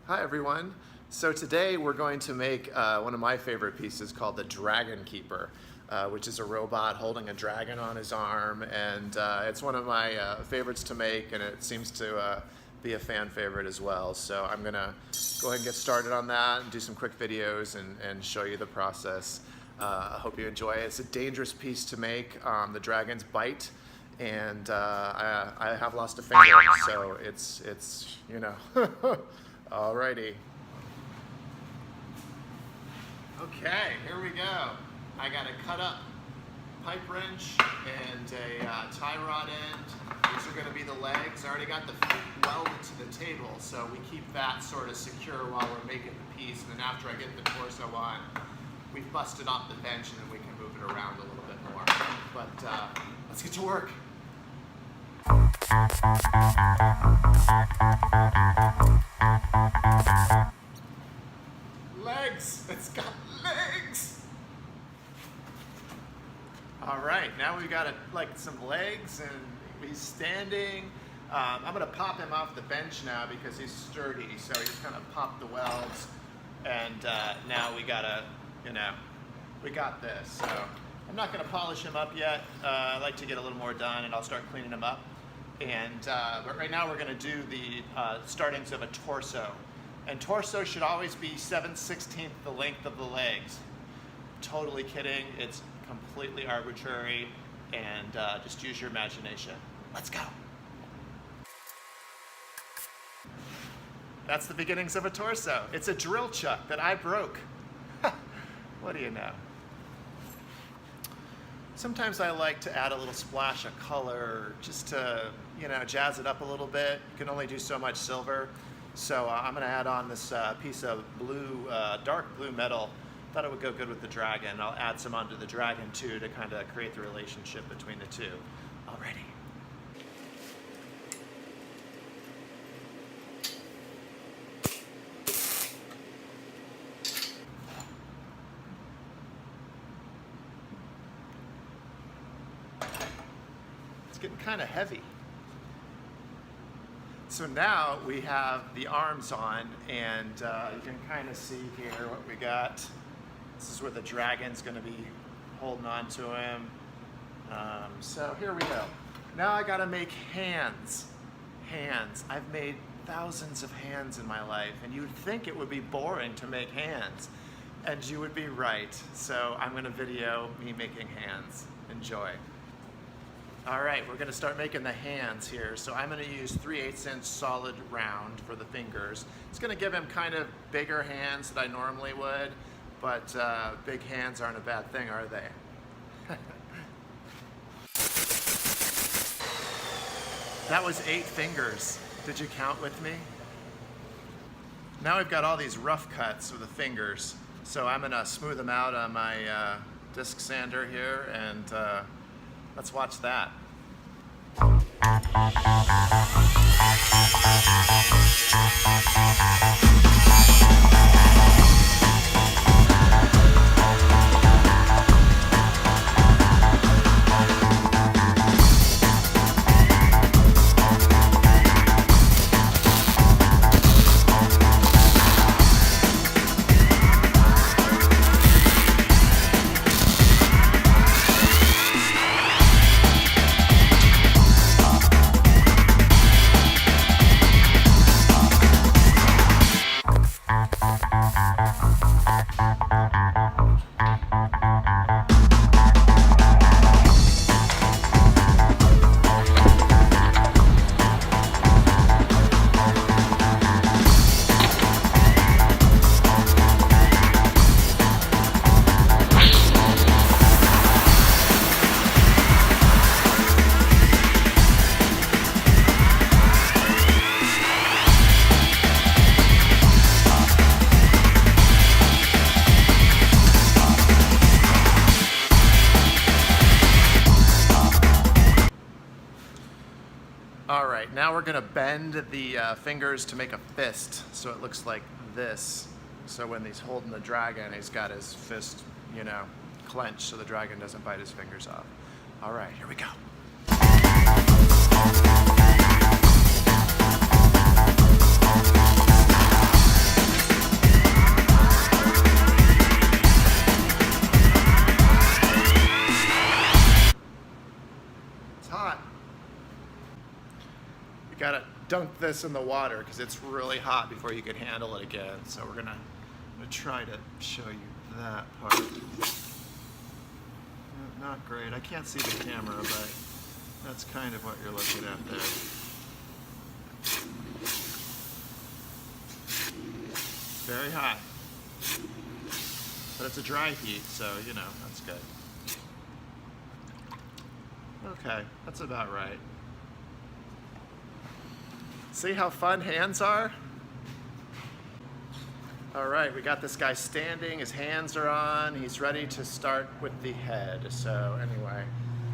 Hi everyone. So today we're going to make one of my favorite pieces called the Dragon Keeper, which is a robot holding a dragon on his arm, and it's one of my favorites to make, and it seems to be a fan favorite as well. So I'm gonna go ahead and get started on that and do some quick videos and show you the process. I hope you enjoy it. It's a dangerous piece to make. The dragons bite, and I have lost a finger, so it's you know. Alrighty. Okay, here we go. I got a cut up pipe wrench and a tie rod end. These are going to be the legs. I already got the feet welded to the table, so we keep that sort of secure while we're making the piece. And then after I get the torso on, we've busted off the bench and then we can move it around a little bit more. But let's get to work. Legs! It's got legs! Alright, now we've got some legs and he's standing. I'm going to pop him off the bench now because he's sturdy, so he's going to pop the welds. And now we gotta, we got this. So I'm not going to polish him up yet. I like to get a little more done and I'll start cleaning him up. And but right now we're going to do the startings of a torso. And torso should always be 7/16 the length of the legs. Totally kidding. It's completely arbitrary. And just use your imagination. Let's go. That's the beginnings of a torso. It's a drill chuck that I broke. What do you know? Sometimes I like to add a little splash of color just to, jazz it up a little bit. You can only do so much silver. So I'm going to add on this piece of blue, dark blue metal. Thought it would go good with the dragon. I'll add some onto the dragon too to kind of create the relationship between the two. Alrighty. It's getting kind of heavy. So now we have the arms on, and you can kind of see here what we got. This is where the dragon's going to be holding on to him. So here we go. Now I got to make hands. Hands. I've made thousands of hands in my life, and you'd think it would be boring to make hands, and you would be right. So I'm going to video me making hands. Enjoy. All right, we're going to start making the hands here. So I'm going to use 3/8" solid round for the fingers. It's going to give him kind of bigger hands than I normally would, but big hands aren't a bad thing, are they? That was 8 fingers. Did you count with me? Now we've got all these rough cuts with the fingers. So I'm going to smooth them out on my disc sander here, and let's watch that. Alright, now we're going to bend the fingers to make a fist, so it looks like this. So when he's holding the dragon, he's got his fist, clenched so the dragon doesn't bite his fingers off. Alright, here we go. You gotta dunk this in the water because it's really hot before you can handle it again. So I'm gonna try to show you that part. Not great. I can't see the camera, but that's kind of what you're looking at there. Very hot. But it's a dry heat, so you know, that's good. Okay, that's about right. See how fun hands are? All right, we got this guy standing, his hands are on, he's ready to start with the head. So anyway,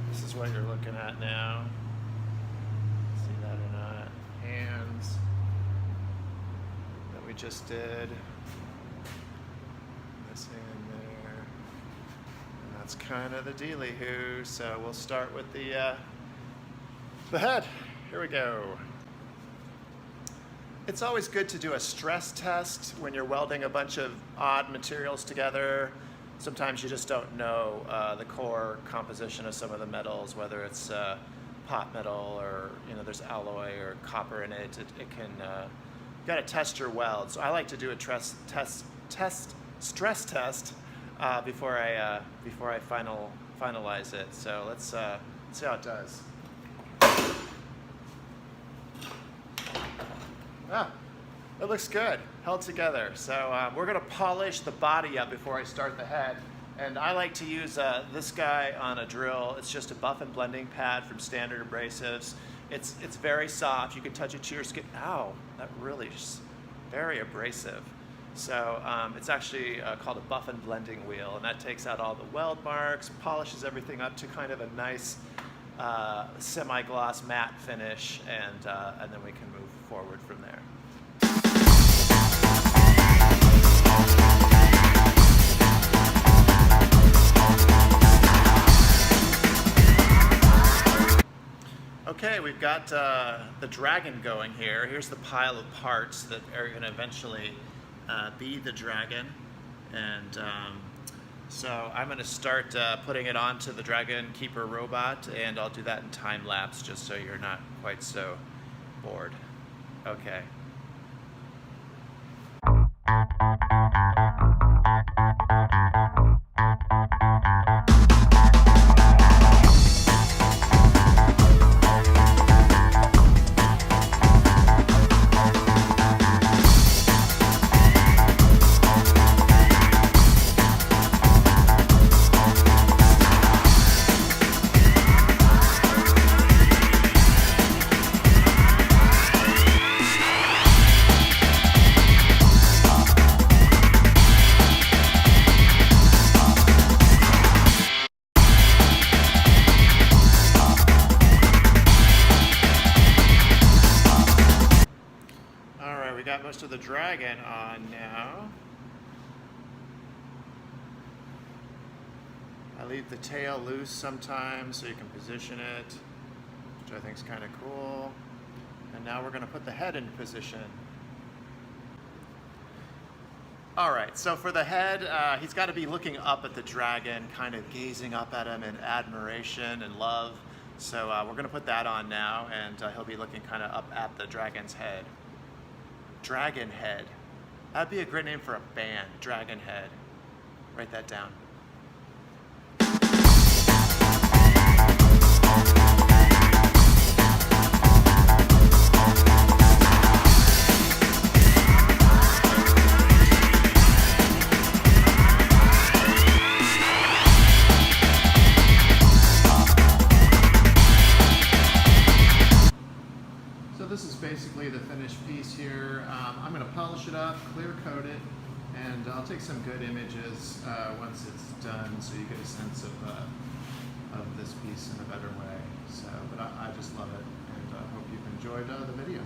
this is what you're looking at now. See that or not? Hands that we just did. This hand there. And that's kind of the dealy-hoo. So we'll start with the head. Here we go. It's always good to do a stress test when you're welding a bunch of odd materials together. Sometimes you just don't know the core composition of some of the metals, whether it's pot metal or there's alloy or copper in it. It can you got to test your weld. So I like to do a stress test before I finalize it. So let's see how it does. Ah, it looks good, held together. So we're gonna polish the body up before I start the head. And I like to use this guy on a drill. It's just a buff and blending pad from Standard Abrasives. It's very soft. You can touch it to your skin. Ow, that really is very abrasive. So it's actually called a buff and blending wheel, and that takes out all the weld marks, polishes everything up to kind of a nice semi-gloss matte finish, and then we can move forward from there. Okay, we've got the dragon going here. Here's the pile of parts that are going to eventually be the dragon, and so I'm going to start putting it onto the Dragon Keeper robot, and I'll do that in time lapse just so you're not quite so bored. Okay. We got most of the dragon on now. I leave the tail loose sometimes so you can position it, which I think is kind of cool. And now we're going to put the head in position. All right, so for the head, he's got to be looking up at the dragon, kind of gazing up at him in admiration and love. So we're going to put that on now, and he'll be looking kind of up at the dragon's head. Dragon Head. That'd be a great name for a band, Dragon Head. Write that down. So this is basically the finished piece here. I'm going to polish it up, clear coat it, and I'll take some good images once it's done so you get a sense of this piece in a better way. So, but I just love it, and I hope you've enjoyed the video.